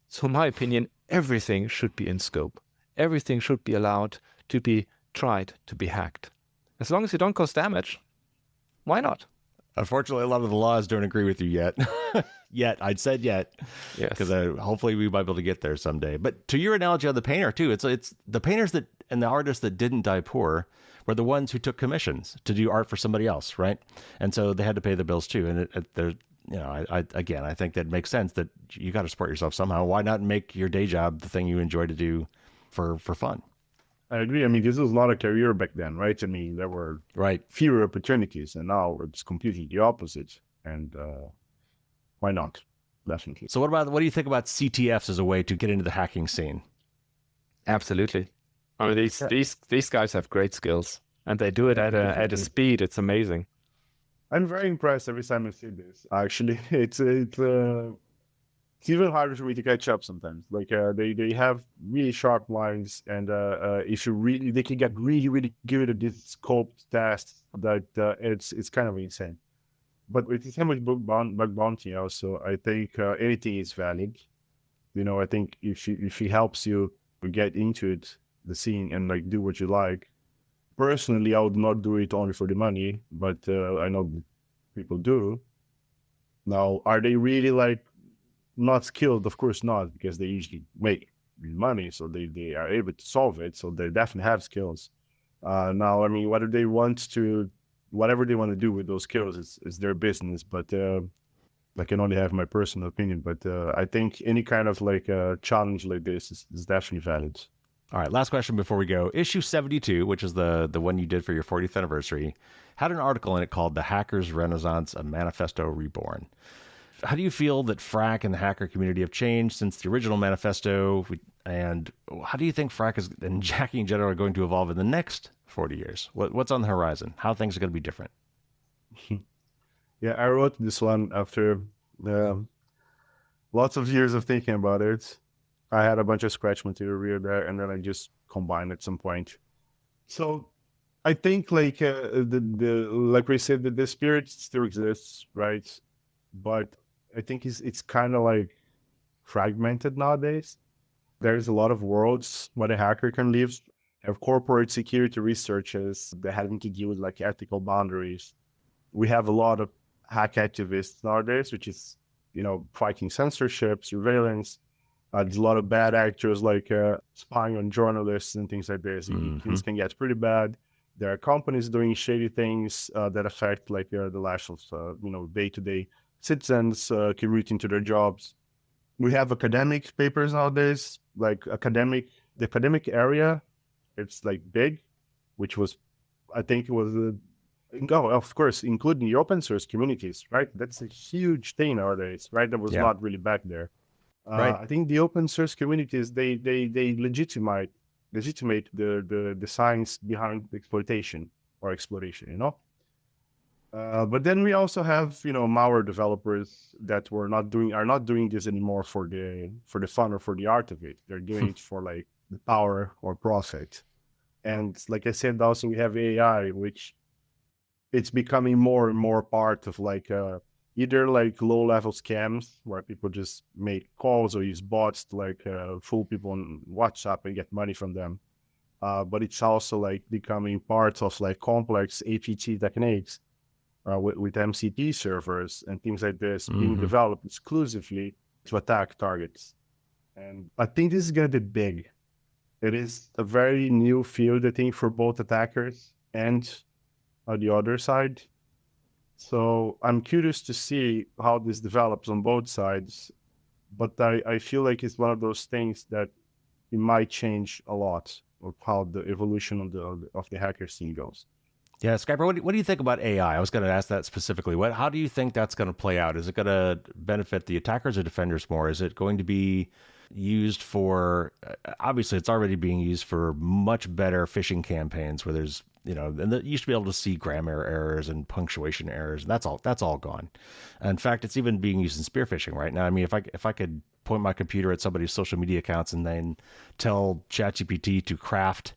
S2: So in my opinion, everything should be in scope. Everything should be allowed to be tried to be hacked. As long as you don't cause damage, why not?
S3: Unfortunately, a lot of the laws don't agree with you yet. I'd said yet.
S2: Yes.
S3: Because hopefully we might be able to get there someday. But to your analogy of the painter too, it's the painters and the artists that didn't die poor were the ones who took commissions to do art for somebody else, right? And so they had to pay their bills too. And I think that makes sense that you got to support yourself somehow. Why not make your day job the thing you enjoy to do for fun?
S4: I agree. I mean, this was not a career back then, right? I mean, there were fewer opportunities, and now it's completely the opposite. And why not? Definitely.
S3: So what do you think about CTFs as a way to get into the hacking scene?
S2: Absolutely. I mean, these guys have great skills, and they do it at a speed. It's amazing.
S4: I'm very impressed every time I see this. Actually, it's it's even harder for me to catch up sometimes. Like they have really sharp minds, and if you really, they can get really good at this scoped test that it's kind of insane. But with the same with bug bounty also, I think anything is valid. I think if she helps you get into it, the scene, and like do what you like. Personally, I would not do it only for the money, but I know people do. Now, are they really like not skilled? Of course not, because they usually make money, so they are able to solve it. So they definitely have skills. Now, I mean, whatever they want to do with those skills is their business. But I can only have my personal opinion. But I think any kind of like challenge like this is definitely valid.
S3: All right, last question before we go. Issue 72, which is the one you did for your 40th anniversary, had an article in it called The Hacker's Renaissance, a Manifesto Reborn. How do you feel that Phrack and the hacker community have changed since the original manifesto? And how do you think Phrack and hacking in general are going to evolve in the next 40 years? What's on the horizon? How things are going to be different?
S4: Yeah, I wrote this one after lots of years of thinking about it. I had a bunch of scratch material there, and then I just combined at some point. So I think like like we said, the spirit still exists, right? But I think it's kind of like fragmented nowadays. There's a lot of worlds where a hacker can live. Have corporate security researchers that having to deal with like ethical boundaries. We have a lot of hack activists nowadays, which is fighting censorship, surveillance. There's a lot of bad actors like spying on journalists and things like this. Things can get pretty bad. There are companies doing shady things that affect like the lives of day-to-day citizens commuting to their jobs. We have academic papers nowadays, like the academic area. It's like big, which was, I think it was, of course, including the open source communities, right? That's a huge thing nowadays, right? That was not really back there.
S3: Right.
S4: I think the open source communities, they legitimate the science behind the exploitation or exploration, But then we also have malware developers that are not doing this anymore for the fun or for the art of it. They're doing it for like the power or profit. And like I said, also we have AI, which it's becoming more and more part of like either like low-level scams where people just make calls or use bots to like fool people on WhatsApp and get money from them. But it's also like becoming part of like complex APT techniques with MCP servers and things like this being developed exclusively to attack targets. And I think this is going to be big. It is a very new field, I think, for both attackers and the other side. So I'm curious to see how this develops on both sides, but I feel like it's one of those things that it might change a lot of how the evolution of the hacker scene goes.
S3: Yeah, Skyper, what do you think about AI? I was going to ask that specifically. How do you think that's going to play out? Is it going to benefit the attackers or defenders more? Is it going to be used for, obviously it's already being used for much better phishing campaigns where there's, and you used to be able to see grammar errors and punctuation errors, and that's all gone. In fact, it's even being used in spear phishing right now. I mean, if I could point my computer at somebody's social media accounts and then tell ChatGPT to craft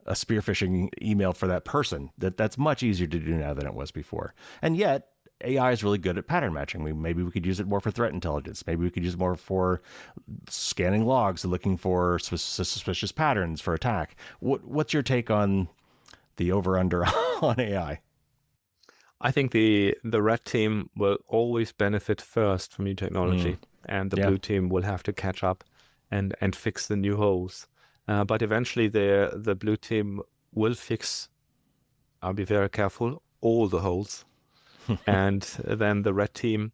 S3: a spear phishing email for that person, that's much easier to do now than it was before. And yet, AI is really good at pattern matching. Maybe we could use it more for threat intelligence. Maybe we could use it more for scanning logs and looking for suspicious patterns for attack. What's your take on the over-under on AI?
S2: I think the red team will always benefit first from new technology, and the blue team will have to catch up and fix the new holes. But eventually the blue team will fix, I'll be very careful, all the holes. And then the red team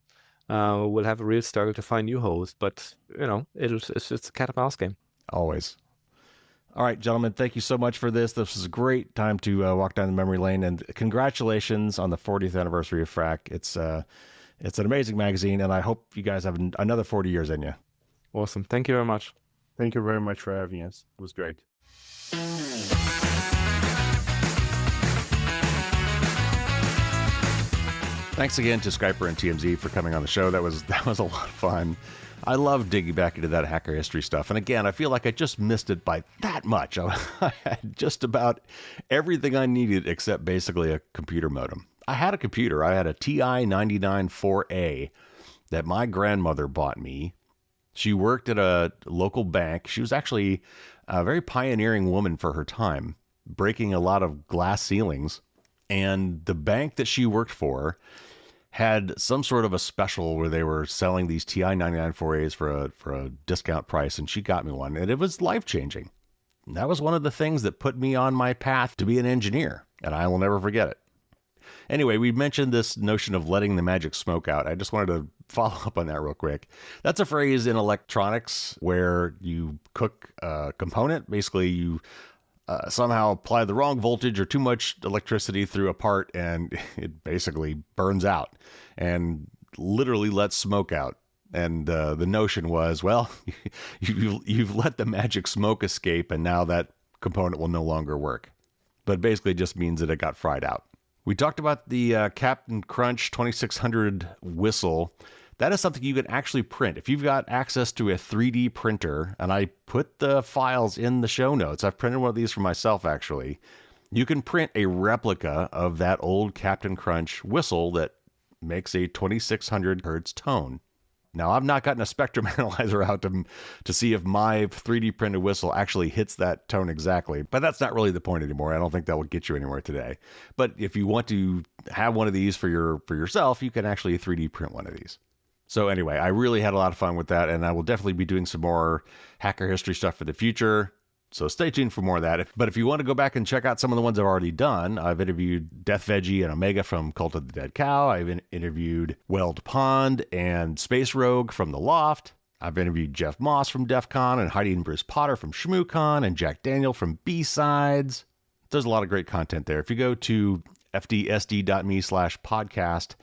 S2: will have a real struggle to find new holes. But, it's a cat and mouse game.
S3: Always. All right, gentlemen, thank you so much for this. This was a great time to walk down the memory lane. And congratulations on the 40th anniversary of Phrack. It's an amazing magazine, and I hope you guys have another 40 years in you.
S2: Awesome. Thank you very much.
S4: Thank you very much for having us. It was great.
S3: Thanks again to Skyper and TMZ for coming on the show. That was a lot of fun. I love digging back into that hacker history stuff. And again, I feel like I just missed it by that much. I had just about everything I needed except basically a computer modem. I had a computer. I had a TI-99 4A that my grandmother bought me. She worked at a local bank. She was actually a very pioneering woman for her time, breaking a lot of glass ceilings. And the bank that she worked for had some sort of a special where they were selling these TI-99 4As for a discount price, and she got me one, and it was life-changing. That was one of the things that put me on my path to be an engineer, and I will never forget it. Anyway, we mentioned this notion of letting the magic smoke out. I just wanted to follow up on that real quick. That's a phrase in electronics where you cook a component. Basically, you somehow apply the wrong voltage or too much electricity through a part, and it basically burns out and literally lets smoke out. And the notion was, well, you've let the magic smoke escape, and now that component will no longer work. But basically it just means that it got fried out. We talked about the Captain Crunch 2600 whistle. That is something you can actually print. If you've got access to a 3D printer, and I put the files in the show notes, I've printed one of these for myself actually, you can print a replica of that old Captain Crunch whistle that makes a 2600 hertz tone. Now, I've not gotten a spectrum analyzer out to see if my 3D printed whistle actually hits that tone exactly, but that's not really the point anymore. I don't think that will get you anywhere today. But if you want to have one of these for yourself, you can actually 3D print one of these. So anyway, I really had a lot of fun with that, and I will definitely be doing some more hacker history stuff for the future. So stay tuned for more of that. But if you want to go back and check out some of the ones I've already done, I've interviewed Death Veggie and Omega from Cult of the Dead Cow. I've interviewed Weld Pond and Space Rogue from The Loft. I've interviewed Jeff Moss from DEF CON and Heidi and Bruce Potter from ShmooCon and Jack Daniel from B-Sides. There's a lot of great content there. If you go to fdsd.me/podcast,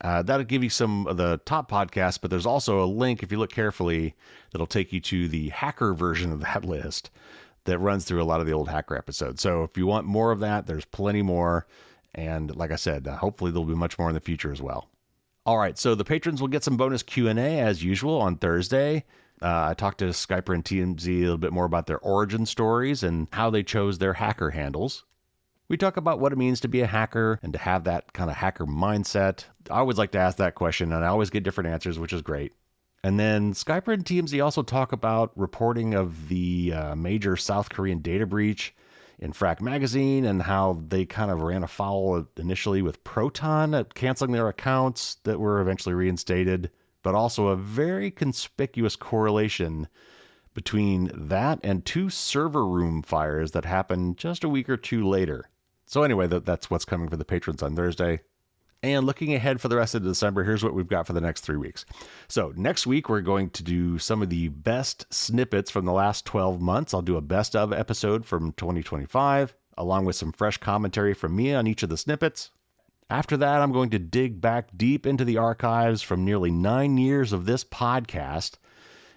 S3: that'll give you some of the top podcasts, but there's also a link, if you look carefully, that'll take you to the hacker version of that list that runs through a lot of the old hacker episodes. So if you want more of that, there's plenty more. And like I said, hopefully there'll be much more in the future as well. All right, so the patrons will get some bonus Q&A as usual on Thursday. I talked to Skyper and TMZ a little bit more about their origin stories and how they chose their hacker handles. We talk about what it means to be a hacker and to have that kind of hacker mindset. I always like to ask that question, and I always get different answers, which is great. And then Skyper and TMZ also talk about reporting of the major South Korean data breach in Phrack Magazine and how they kind of ran afoul initially with Proton, canceling their accounts that were eventually reinstated, but also a very conspicuous correlation between that and 2 server room fires that happened just a week or 2 later. So anyway, that's what's coming for the patrons on Thursday. And looking ahead for the rest of December, here's what we've got for the next 3 weeks. So next week, we're going to do some of the best snippets from the last 12 months. I'll do a best of episode from 2025, along with some fresh commentary from me on each of the snippets. After that, I'm going to dig back deep into the archives from nearly 9 years of this podcast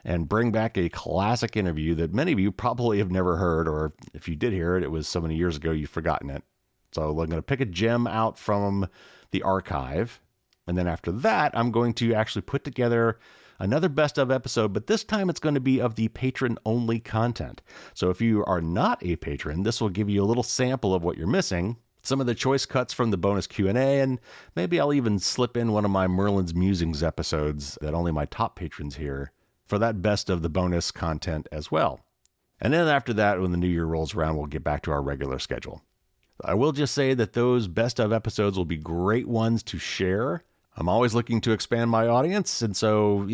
S3: and bring back a classic interview that many of you probably have never heard, or if you did hear it, it was so many years ago you've forgotten it. So I'm going to pick a gem out from the archive, and then after that, I'm going to actually put together another best of episode, but this time it's going to be of the patron-only content. So if you are not a patron, this will give you a little sample of what you're missing, some of the choice cuts from the bonus Q&A, and maybe I'll even slip in one of my Merlin's Musings episodes that only my top patrons hear for that best of the bonus content as well. And then after that, when the new year rolls around, we'll get back to our regular schedule. I will just say that those best of episodes will be great ones to share. I'm always looking to expand my audience, and so,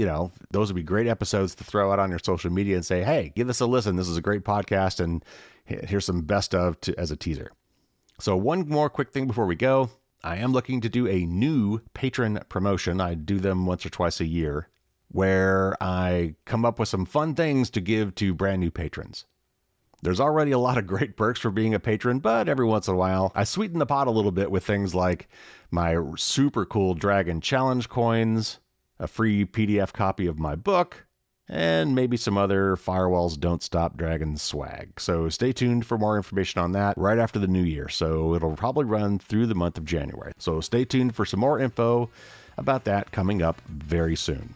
S3: those would be great episodes to throw out on your social media and say, hey, give this a listen. This is a great podcast, and here's some best of as a teaser. So one more quick thing before we go. I am looking to do a new patron promotion. I do them once or twice a year, where I come up with some fun things to give to brand new patrons. There's already a lot of great perks for being a patron, but every once in a while, I sweeten the pot a little bit with things like my super cool Dragon Challenge coins, a free PDF copy of my book, and maybe some other Firewalls Don't Stop Dragons swag. So stay tuned for more information on that right after the new year. So it'll probably run through the month of January. So stay tuned for some more info about that coming up very soon.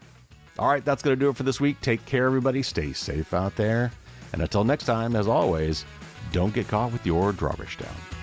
S3: All right, that's going to do it for this week. Take care, everybody. Stay safe out there. And until next time, as always, don't get caught with your drawbridge down.